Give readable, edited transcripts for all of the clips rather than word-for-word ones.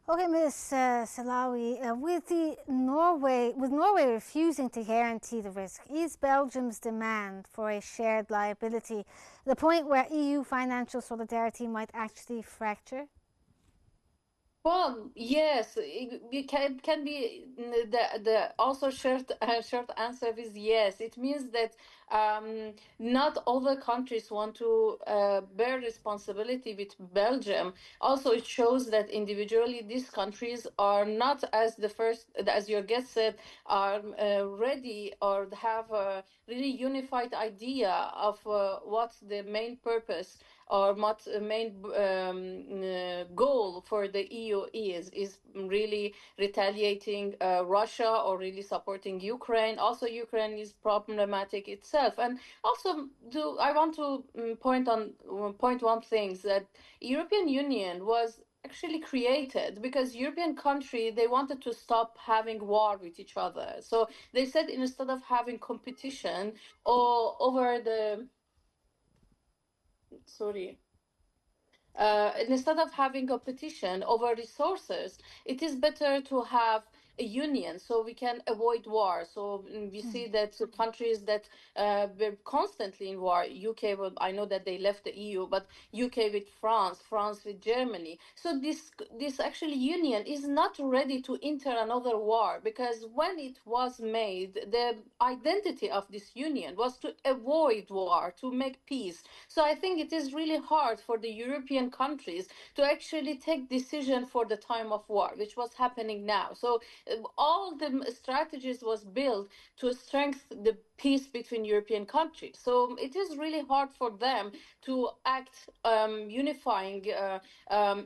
Okay, Ms. Salawi, with Norway refusing to guarantee the risk, is Belgium's demand for a shared liability the point where EU financial solidarity might actually fracture? Well, yes, it can be the also short answer is yes. It means that not all the countries want to bear responsibility with Belgium. Also, it shows that individually these countries are not, as the first, as your guest said, are ready or have a really unified idea of what's the main purpose or what the main goal for the EU is really retaliating Russia or really supporting Ukraine. Also, Ukraine is problematic itself, and also I want to point one thing that European Union was actually created because European country they wanted to stop having war with each other. So they said instead of having competition or over the sorry instead of having a petition over resources, it is better to have a union so we can avoid war. So we see that the countries that were constantly in war, UK, well, I know that they left the EU, but UK with France, France with Germany. So this actually union is not ready to enter another war because when it was made, the identity of this union was to avoid war, to make peace. So I think it is really hard for the European countries to actually take decision for the time of war, which was happening now. So all the strategies was built to strengthen the peace between European countries. So it is really hard for them to act unifying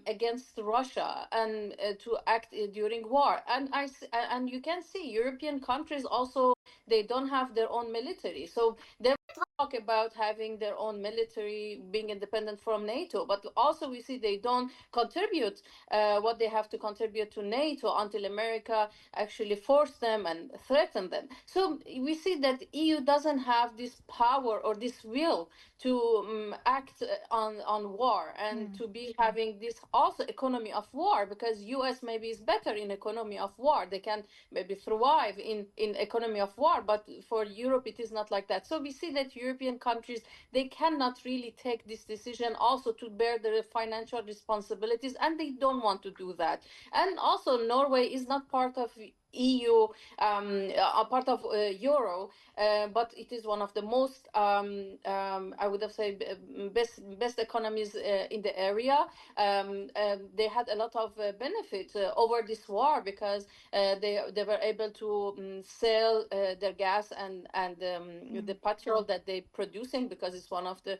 against Russia and to act during war. And you can see European countries also they don't have their own military. So they talk about having their own military, being independent from NATO, but also we see they don't contribute what they have to contribute to NATO until America actually force them and threaten them. So we see that EU doesn't have this power or this will to act on war and to be having this also economy of war because US maybe is better in economy of war. They can maybe thrive in economy of war, but for Europe it is not like that. So we see that European countries they cannot really take this decision also to bear the financial responsibilities and they don't want to do that. And also Norway is not part of EU, a part of Euro, but it is one of the most, I would have said, best economies in the area. They had a lot of benefit over this war because they were able to sell their gas and the petrol that they producing because it's one of the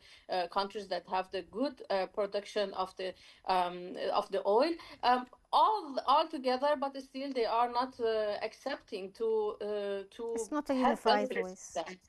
countries that have the good production of the oil. All together, but still they are not accepting to It's not a have unified Belarus. voice.